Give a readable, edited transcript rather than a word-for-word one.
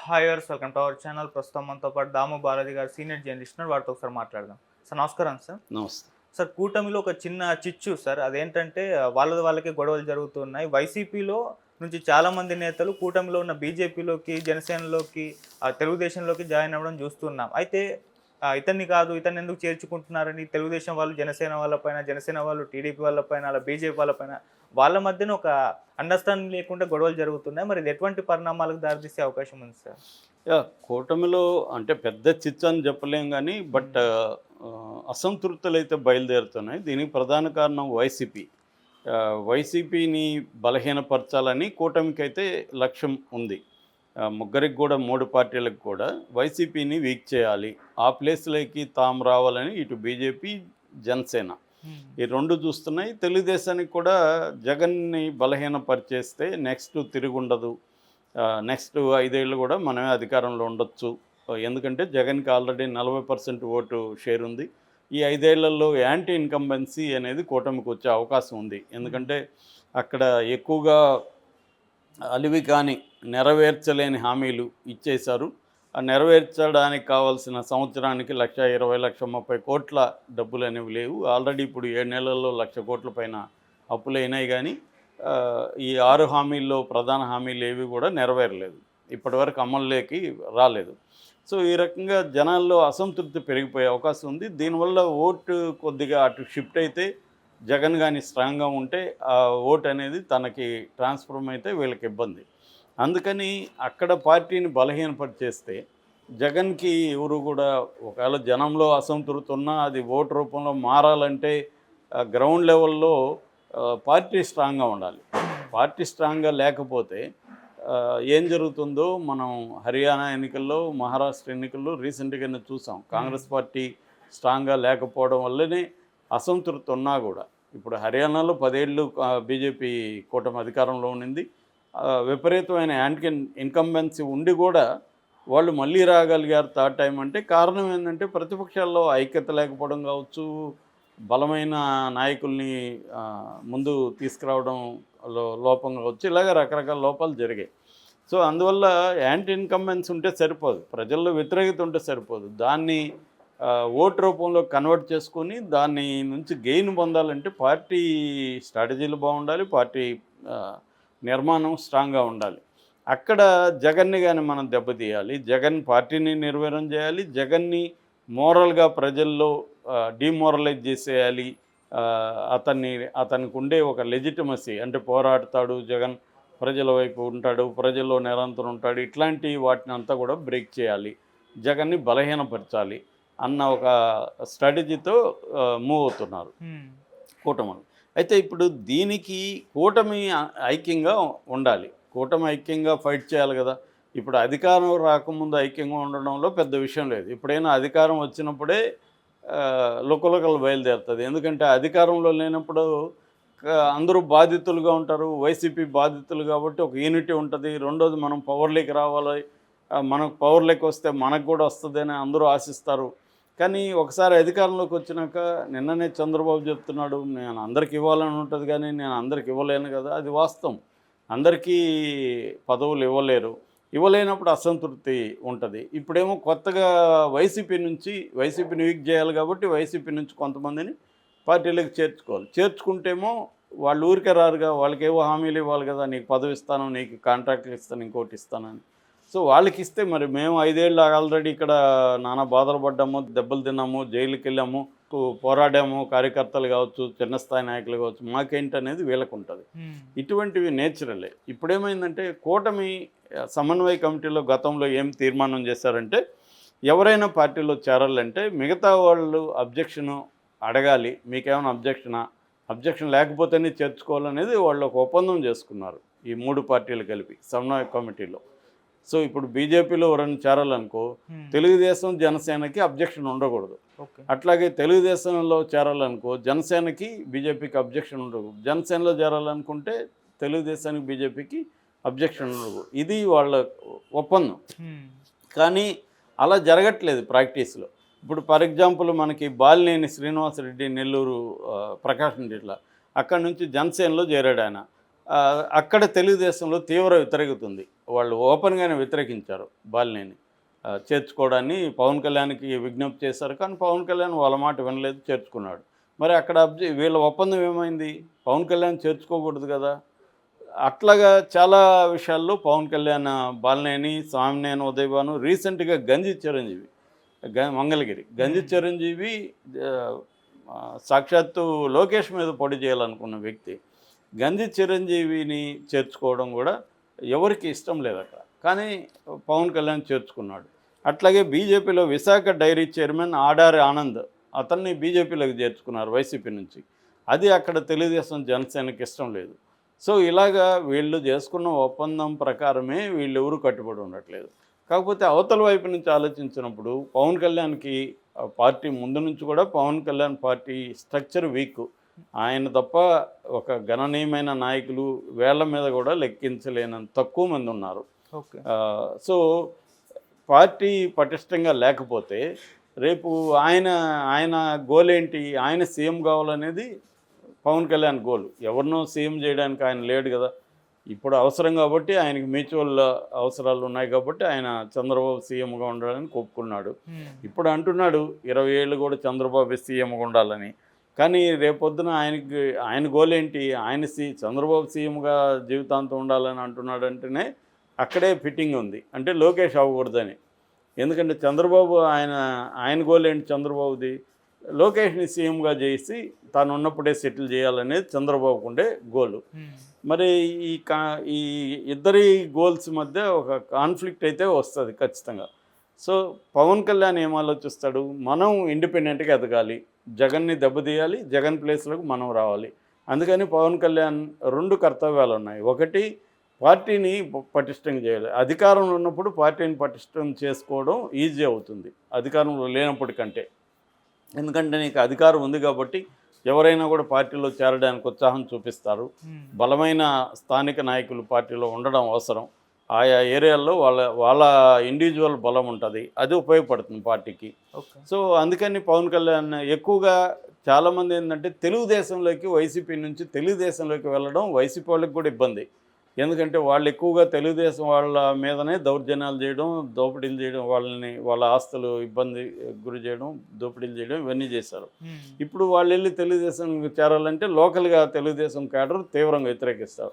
హాయర్స్ welcome to our channel. ప్రస్తుతం మనతో పాటు దాము బాలాజీ గారు సీనియర్ జర్నలిస్ట్ ఉన్నారు. వారితో ఒకసారి మాట్లాడదాం. సార్ నమస్కారం సార్. నమస్తే. సార్ కూటమిలో ఒక చిన్న చిచ్చు సార్. అదేంటంటే వాళ్ళకే గొడవలు జరుగుతున్నాయి. వైసీపీలో నుంచి చాలామంది నేతలు కూటమిలో ఉన్న బీజేపీలోకి, జనసేనలోకి, తెలుగుదేశంలోకి జాయిన్ అవ్వడం చూస్తున్నాం. అయితే ఇతన్ని కాదు, ఇతన్ని ఎందుకు చేర్చుకుంటున్నారని తెలుగుదేశం వాళ్ళు జనసేన వాళ్ళపైన, జనసేన వాళ్ళు టీడీపీ వాళ్ళపైన, అలా బీజేపీ వాళ్ళపైన వాళ్ళ మధ్యన ఒక అండర్‌స్టాండింగ్ లేకుండా గొడవలు జరుగుతున్నాయి. మరి ఇది ఎటువంటి పరిణామాలకు దారితీసే అవకాశం ఉంది సార్? కూటమిలో అంటే పెద్ద చిచ్చు అని చెప్పలేం గానీ, అసంతృప్తులైతే బయలుదేరుతున్నాయి. దీనికి ప్రధాన కారణం వైసీపీ. వైసీపీని బలహీనపరచాలని కూటమికైతే లక్ష్యం ఉంది. ముగ్గురికి కూడా 3 పార్టీలకు కూడా వైసీపీని వీక్ చేయాలి. ఆ ప్లేస్‌లోకి తాము రావాలని ఇటు బీజేపీ, జనసేన ఈ 2 చూస్తున్నాయి. తెలుగుదేశానికి కూడా జగన్‌ని బలహీనపరిచేస్తే నెక్స్ట్ తిరుగుండదు. నెక్స్ట్ 5 ఏళ్ళు కూడా మనమే అధికారంలో ఉండొచ్చు. ఎందుకంటే జగన్‌కి ఆల్రెడీ 40% ఓటు షేర్ ఉంది. ఈ 5 ఏళ్లలో యాంటీ ఇన్కంబెన్సీ అనేది కూటమికి వచ్చే అవకాశం ఉంది. ఎందుకంటే అక్కడ ఎక్కువగా అలివి కాని నెరవేర్చలేని హామీలు ఇచ్చేశారు. ఆ నెరవేర్చడానికి కావాల్సిన సంవత్సరానికి 1,20,00,000, 1,30,00,000 కోట్ల డబ్బులు అనేవి లేవు. ఆల్రెడీ ఇప్పుడు 7 నెలల్లో 1,00,000 కోట్ల పైన అప్పులైనాయి. కానీ ఈ 6 హామీల్లో ప్రధాన హామీలు ఏవి కూడా నెరవేరలేదు. ఇప్పటివరకు అమల్లోకి రాలేదు. సో ఈ రకంగా జనాల్లో అసంతృప్తి పెరిగిపోయే అవకాశం ఉంది. దీనివల్ల ఓటు కొద్దిగా అటు షిఫ్ట్ అయితే జగన్ కానీ స్ట్రాంగ్గా ఉంటే ఆ ఓటు అనేది తనకి ట్రాన్స్ఫర్మ్ అయితే వీళ్ళకి ఇబ్బంది. అందుకని అక్కడ పార్టీని బలహీనపరిచేస్తే జగన్కి ఎవరు కూడా ఒకవేళ జనంలో అసంతృప్తి ఉన్నా అది ఓటు రూపంలో మారాలంటే గ్రౌండ్ లెవెల్లో పార్టీ స్ట్రాంగ్గా ఉండాలి. పార్టీ స్ట్రాంగ్గా లేకపోతే ఏం జరుగుతుందో మనం హర్యానా ఎన్నికల్లో, మహారాష్ట్ర ఎన్నికల్లో రీసెంట్గానే చూసాం. కాంగ్రెస్ పార్టీ స్ట్రాంగ్గా లేకపోవడం వల్లనే అసంతృప్తి ఉన్నా కూడా ఇప్పుడు హర్యానాలో 10 ఏళ్ళు బీజేపీ కూటమి అధికారంలో ఉండింది. విపరీతమైన యాంటీ ఇన్కంబెన్సీ ఉండి కూడా వాళ్ళు మళ్ళీ రాగలిగారు థర్డ్ టైం. అంటే కారణం ఏంటంటే ప్రతిపక్షాల్లో ఐక్యత లేకపోవడం కావచ్చు, బలమైన నాయకుల్ని ముందు తీసుకురావడం లోపం కావచ్చు, ఇలాగ రకరకాల లోపాలు జరిగాయి. సో అందువల్ల యాంటీ ఇన్కంబెన్సీ ఉంటే సరిపోదు, ప్రజల్లో వ్యతిరేకత ఉంటే సరిపోదు. దాన్ని ఓటు రూపంలో కన్వర్ట్ చేసుకొని దాన్ని నుంచి గెయిన్ పొందాలంటే పార్టీ స్ట్రాటజీలు బాగుండాలి, పార్టీ నిర్మాణం స్ట్రాంగ్గా ఉండాలి. అక్కడ జగన్ని కానీ మనం దెబ్బతీయాలి, జగన్ పార్టీని నిర్వీర్యం చేయాలి, జగన్ని మోరల్గా ప్రజల్లో డిమోరలైజ్ చేసేయాలి. అతనికి ఉండే ఒక లెజిటిమసీ అంటే పోరాడతాడు జగన్, ప్రజల వైపు ఉంటాడు, ప్రజల్లో నిరంతరం ఉంటాడు, ఇట్లాంటి వాటిని అంతా కూడా బ్రేక్ చేయాలి, జగన్ని బలహీనపరచాలి అన్న ఒక స్ట్రాటజీతో మూవ్ అవుతున్నారు కూటమి. అయితే ఇప్పుడు దీనికి కూటమి ఐక్యంగా ఉండాలి, కూటమి ఐక్యంగా ఫైట్ చేయాలి కదా. ఇప్పుడు అధికారం రాకముందు ఐక్యంగా ఉండడంలో పెద్ద విషయం లేదు. ఎప్పుడైనా అధికారం వచ్చినప్పుడే లుకలుకలు బయలుదేరుతుంది. ఎందుకంటే అధికారంలో లేనప్పుడు అందరూ బాధితులుగా ఉంటారు, వైసీపీ బాధితులు కాబట్టి ఒక యూనిటీ ఉంటుంది. రెండోది మనం పవర్లోకి రావాలి, మనకు పవర్లోకి వస్తే మనకు కూడా వస్తుంది అని అందరూ ఆశిస్తారు. కానీ ఒకసారి అధికారంలోకి వచ్చినాక నిన్ననే చంద్రబాబు చెప్తున్నాడు, నేను అందరికి ఇవ్వాలని ఉంటుంది కానీ నేను అందరికి ఇవ్వలేను కదా. అది వాస్తవం. అందరికీ పదవులు ఇవ్వలేనప్పుడు అసంతృప్తి ఉంటుంది. ఇప్పుడేమో కొత్తగా వైసీపీని వీక్ చేయాలి కాబట్టి వైసీపీ నుంచి కొంతమందిని పార్టీలకు చేర్చుకుంటేమో వాళ్ళు ఊరికే రారుగా, వాళ్ళకేవో హామీలు ఇవ్వాలి కదా, నీకు పదవి ఇస్తాను, నీకు కాంట్రాక్ట్లు ఇస్తాను, ఇంకోటి ఇస్తానని. సో వాళ్ళకి ఇస్తే మరి మేము 5 ఏళ్ళు ఆల్రెడీ ఇక్కడ నానా బాధలు పడ్డాము, దెబ్బలు తిన్నాము, జైలుకి వెళ్ళాము, పోరాడాము, కార్యకర్తలు కావచ్చు, చిన్న స్థాయి నాయకులు కావచ్చు, మాకేంటనేది వీళ్ళకు ఉంటుంది. ఇటువంటివి నేచురలే. ఇప్పుడేమైందంటే కూటమి సమన్వయ కమిటీలో గతంలో ఏం తీర్మానం చేశారంటే ఎవరైనా పార్టీలో చేరాలంటే మిగతా వాళ్ళు అబ్జెక్షను అడగాలి, మీకేమైనా అబ్జెక్షన్ లేకపోతేనే చేర్చుకోవాలనేది వాళ్ళు ఒక ఒప్పందం చేసుకున్నారు ఈ 3 పార్టీలు కలిపి సమన్వయ కమిటీలో. సో ఇప్పుడు బీజేపీలో ఎవరైనా చేరాలనుకో తెలుగుదేశం, జనసేనకి అబ్జెక్షన్ ఉండకూడదు. అట్లాగే తెలుగుదేశంలో చేరాలనుకో జనసేనకి, బీజేపీకి అబ్జెక్షన్ ఉండకూడదు. జనసేనలో చేరాలనుకుంటే తెలుగుదేశానికి, బీజేపీకి అబ్జెక్షన్ ఉండకూడదు. ఇది వాళ్ళ ఒప్పందం. కానీ అలా జరగట్లేదు ప్రాక్టీస్లో. ఇప్పుడు ఫర్ ఎగ్జాంపుల్ మనకి బాలినేని శ్రీనివాసరెడ్డి నెల్లూరు ప్రకాశం జిల్లా, అక్కడి నుంచి జనసేనలో చేరాడు ఆయన. అక్కడ తెలుగుదేశంలో తీవ్ర వ్యతిరేకత ఉంది. వాళ్ళు ఓపెన్గానే వ్యతిరేకించారు బాలినేని చేర్చుకోవడాన్ని. పవన్ కళ్యాణ్కి విజ్ఞప్తి చేశారు, కానీ పవన్ కళ్యాణ్ వాళ్ళ మాట వినలేదు, చేర్చుకున్నాడు. మరి అక్కడ వీళ్ళ ఒప్పందం ఏమైంది? పవన్ కళ్యాణ్ చేర్చుకోకూడదు కదా. అట్లాగా చాలా విషయాల్లో పవన్ కళ్యాణ్ బాలినేని, సామినేని ఉదయభాను, రీసెంట్గా గంజి చిరంజీవి మంగళగిరి గంజి చిరంజీవి సాక్షాత్తు లోకేష్ మీద పోటీ చేయాలనుకున్న వ్యక్తి గంజి చిరంజీవిని చేర్చుకోవడం కూడా ఎవరికి ఇష్టం లేదు అక్కడ, కానీ పవన్ కళ్యాణ్ చేర్చుకున్నాడు. అట్లాగే బీజేపీలో విశాఖ డైరీ చైర్మన్ ఆడారి ఆనంద్, అతన్ని బీజేపీలోకి చేర్చుకున్నారు వైసీపీ నుంచి. అది అక్కడ తెలుగుదేశం జనసేనకి ఇష్టం లేదు. సో ఇలాగా వీళ్ళు చేసుకున్న ఒప్పందం ప్రకారమే వీళ్ళెవరూ కట్టుబడి ఉండట్లేదు. కాకపోతే అవతల వైపు నుంచి ఆలోచించినప్పుడు పవన్ కళ్యాణ్కి పార్టీ ముందు నుంచి కూడా Pawan Kalyan party structure weak. ఆయన తప్ప ఒక గణనీయమైన నాయకులు వేళ్ల మీద కూడా లెక్కించలేనంత తక్కువ మంది ఉన్నారు. ఓకే. సో పార్టీ పటిష్టంగా లేకపోతే రేపు ఆయన ఆయన గోల్ ఏంటి? ఆయన సీఎం కావాలనేది పవన్ కళ్యాణ్ గోల్. ఎవరినో సీఎం చేయడానికి ఆయన లేడు కదా. ఇప్పుడు అవసరం కాబట్టి, ఆయనకి మ్యూచువల్ అవసరాలు ఉన్నాయి కాబట్టి ఆయన చంద్రబాబు సీఎంగా ఉండాలని ఒప్పుకున్నాడు. ఇప్పుడు అంటున్నాడు 20 ఏళ్ళు కూడా చంద్రబాబు సీఎంగా ఉండాలని. కానీ రేపొద్దున ఆయన గోల్ ఏంటి? చంద్రబాబు సీఎంగా జీవితాంతం ఉండాలని అంటున్నాడు అంటేనే అక్కడే ఫిట్టింగ్ ఉంది. అంటే లోకేష్ అవ్వకూడదని. ఎందుకంటే చంద్రబాబు ఆయన గోల్ ఏంటి? చంద్రబాబుది లోకేష్ని సీఎంగా చేసి తాను ఉన్నప్పుడే సెటిల్ చేయాలనేది చంద్రబాబుకు ఉండే గోలు. మరి ఈ ఇద్దరి గోల్స్ మధ్య ఒక కాన్ఫ్లిక్ట్ అయితే వస్తుంది ఖచ్చితంగా. సో పవన్ కళ్యాణ్ ఏం ఆలోచిస్తాడు? మనం ఇండిపెండెంట్గా ఎదగాలి, జగన్ని దెబ్బతీయాలి, జగన్ ప్లేస్లోకి మనం రావాలి. అందుకని పవన్ కళ్యాణ్ 2 కర్తవ్యాలు ఉన్నాయి. ఒకటి, పార్టీని పటిష్టంగా చేయాలి. అధికారంలో ఉన్నప్పుడు పార్టీని పటిష్టం చేసుకోవడం ఈజీ అవుతుంది అధికారంలో లేనప్పటికంటే. ఎందుకంటే నీకు అధికారం ఉంది కాబట్టి ఎవరైనా కూడా పార్టీలో చేరడానికి ఉత్సాహం చూపిస్తారు. బలమైన స్థానిక నాయకులు పార్టీలో ఉండడం అవసరం. ఆయా ఏరియాల్లో వాళ్ళ ఇండివిజువల్ బలం ఉంటుంది, అది ఉపయోగపడుతుంది పార్టీకి. సో అందుకని పవన్ కళ్యాణ్ ఎక్కువగా చాలామంది ఏంటంటే తెలుగుదేశంలోకి, వైసీపీ నుంచి తెలుగుదేశంలోకి వెళ్ళడం వైసీపీ వాళ్ళకి కూడా ఇబ్బంది. ఎందుకంటే వాళ్ళు ఎక్కువగా తెలుగుదేశం వాళ్ళ మీదనే దౌర్జన్యాలు చేయడం, దోపిడీలు చేయడం, వాళ్ళ ఆస్తులు ఇబ్బంది గురి చేయడం, దోపిడీలు చేయడం ఇవన్నీ చేశారు. ఇప్పుడు వాళ్ళు వెళ్ళి తెలుగుదేశం చేరాలంటే లోకల్గా తెలుగుదేశం క్యాడర్ తీవ్రంగా వ్యతిరేకిస్తారు.